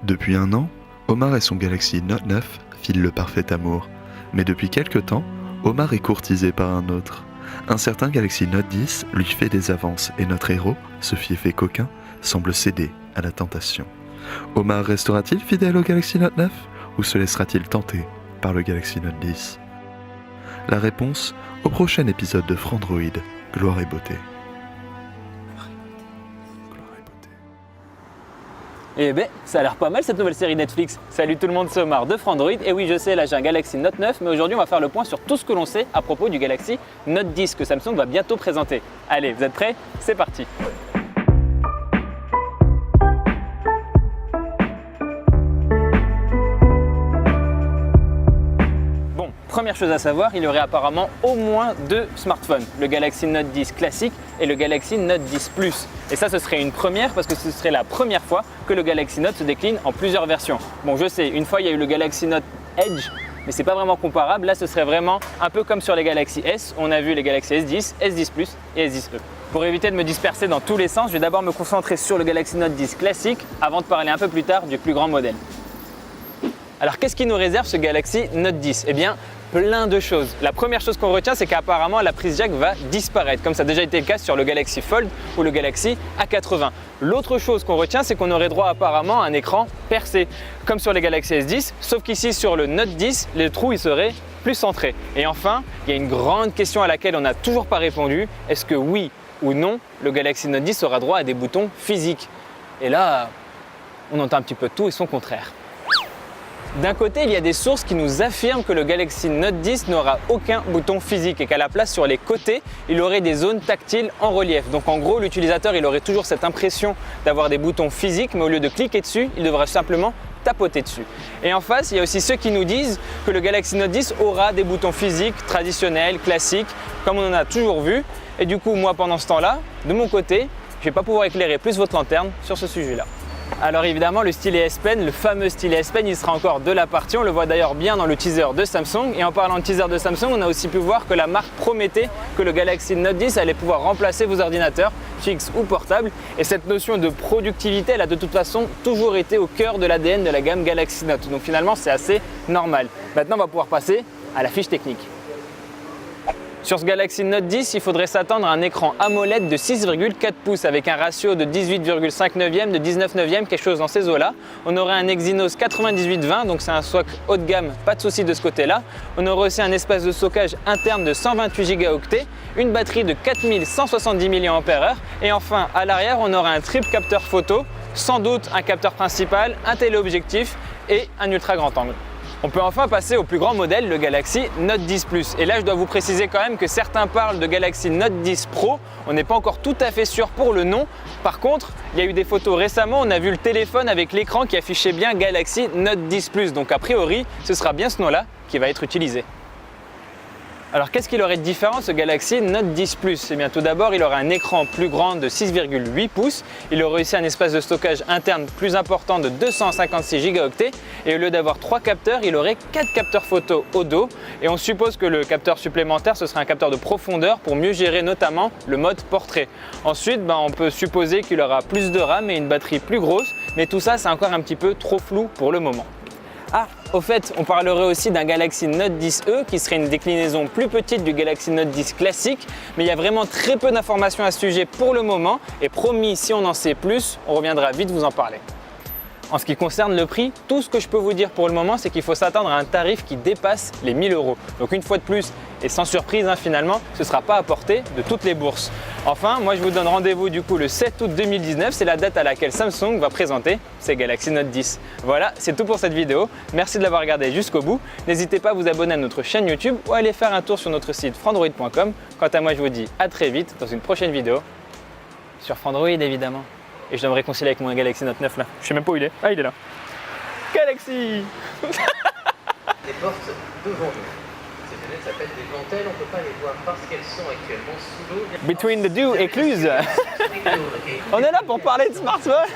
Depuis un an, Omar et son Galaxy Note 9 filent le parfait amour. Mais depuis quelque temps, Omar est courtisé par un autre. Un certain Galaxy Note 10 lui fait des avances et notre héros, ce fieffé coquin, semble céder à la tentation. Omar restera-t-il fidèle au Galaxy Note 9 ou se laissera-t-il tenter par le Galaxy Note 10 ? La réponse au prochain épisode de Frandroid, Gloire et Beauté. Eh ben, ça a l'air pas mal cette nouvelle série Netflix. Salut tout le monde, c'est Omar de Frandroid. Et oui, je sais, là j'ai un Galaxy Note 9, mais aujourd'hui on va faire le point sur tout ce que l'on sait à propos du Galaxy Note 10 que Samsung va bientôt présenter. Allez, vous êtes prêts ? C'est parti. Bon, première chose à savoir, il y aurait apparemment au moins deux smartphones, le Galaxy Note 10 classique et le Galaxy Note 10 Plus. Et ça, ce serait une première parce que ce serait la première fois que le Galaxy Note se décline en plusieurs versions. Bon, je sais, une fois il y a eu le Galaxy Note Edge, mais c'est pas vraiment comparable. Là, ce serait vraiment un peu comme sur les Galaxy S. On a vu les Galaxy S10, S10 Plus et S10e. Pour éviter de me disperser dans tous les sens, je vais d'abord me concentrer sur le Galaxy Note 10 classique avant de parler un peu plus tard du plus grand modèle. Alors, qu'est-ce qui nous réserve ce Galaxy Note 10 ? Eh bien, plein de choses. La première chose qu'on retient, c'est qu'apparemment la prise jack va disparaître, comme ça a déjà été le cas sur le Galaxy Fold ou le Galaxy A80. L'autre chose qu'on retient, c'est qu'on aurait droit apparemment à un écran percé, comme sur les Galaxy S10, sauf qu'ici sur le Note 10, les trous ils seraient plus centrés. Et enfin, il y a une grande question à laquelle on n'a toujours pas répondu. Est-ce que oui ou non, le Galaxy Note 10 aura droit à des boutons physiques ? Et là, on entend un petit peu tout et son contraire. D'un côté, il y a des sources qui nous affirment que le Galaxy Note 10 n'aura aucun bouton physique et qu'à la place sur les côtés, il aurait des zones tactiles en relief. Donc en gros, l'utilisateur il aurait toujours cette impression d'avoir des boutons physiques, mais au lieu de cliquer dessus, il devrait simplement tapoter dessus. Et en face, il y a aussi ceux qui nous disent que le Galaxy Note 10 aura des boutons physiques traditionnels, classiques, comme on en a toujours vu. Et du coup, moi pendant ce temps-là, de mon côté, je ne vais pas pouvoir éclairer plus votre lanterne sur ce sujet-là. Alors évidemment, le stylet S Pen, le fameux stylet S Pen, il sera encore de la partie. On le voit d'ailleurs bien dans le teaser de Samsung. Et en parlant de teaser de Samsung, on a aussi pu voir que la marque promettait que le Galaxy Note 10 allait pouvoir remplacer vos ordinateurs, fixes ou portables. Et cette notion de productivité, elle a de toute façon toujours été au cœur de l'ADN de la gamme Galaxy Note. Donc finalement, c'est assez normal. Maintenant, on va pouvoir passer à la fiche technique. Sur ce Galaxy Note 10, il faudrait s'attendre à un écran AMOLED de 6,4 pouces avec un ratio de 18,5 neuvième, de 19 neuvième, quelque chose dans ces eaux-là. On aurait un Exynos 9820, donc c'est un SoC haut de gamme, pas de souci de ce côté-là. On aurait aussi un espace de stockage interne de 128 Go, une batterie de 4170 mAh et enfin à l'arrière, on aurait un triple capteur photo, sans doute un capteur principal, un téléobjectif et un ultra grand angle. On peut enfin passer au plus grand modèle, le Galaxy Note 10 Plus. Et là, je dois vous préciser quand même que certains parlent de Galaxy Note 10 Pro. On n'est pas encore tout à fait sûr pour le nom. Par contre, il y a eu des photos récemment, on a vu le téléphone avec l'écran qui affichait bien Galaxy Note 10 Plus. Donc a priori, ce sera bien ce nom-là qui va être utilisé. Alors qu'est-ce qu'il aurait de différent ce Galaxy Note 10 Plus ? Eh bien tout d'abord, il aurait un écran plus grand de 6,8 pouces, il aurait aussi un espace de stockage interne plus important de 256 Go et au lieu d'avoir 3 capteurs, il aurait 4 capteurs photo au dos et on suppose que le capteur supplémentaire, ce serait un capteur de profondeur pour mieux gérer notamment le mode portrait. Ensuite, on peut supposer qu'il aura plus de RAM et une batterie plus grosse, mais tout ça c'est encore un petit peu trop flou pour le moment. Ah, au fait, on parlerait aussi d'un Galaxy Note 10e qui serait une déclinaison plus petite du Galaxy Note 10 classique, mais il y a vraiment très peu d'informations à ce sujet pour le moment et promis, si on en sait plus, on reviendra vite vous en parler. En ce qui concerne le prix, tout ce que je peux vous dire pour le moment, c'est qu'il faut s'attendre à un tarif qui dépasse les 1000 €. Donc une fois de plus, et sans surprise finalement, ce ne sera pas à portée de toutes les bourses. Enfin, moi je vous donne rendez-vous du coup le 7 août 2019, c'est la date à laquelle Samsung va présenter ses Galaxy Note 10. Voilà, c'est tout pour cette vidéo. Merci de l'avoir regardé jusqu'au bout. N'hésitez pas à vous abonner à notre chaîne YouTube ou à aller faire un tour sur notre site frandroid.com. Quant à moi, je vous dis à très vite dans une prochaine vidéo sur Frandroid évidemment. Et je dois me réconcilier avec mon Galaxy Note 9 là. Je sais même pas où il est. Ah, il est là. Galaxy. Les portes devant nous. Ces fenêtres s'appellent des dentelles, on ne peut pas les voir parce qu'elles sont actuellement sous l'eau. Between the deux écluses. On est là pour parler de smartphone.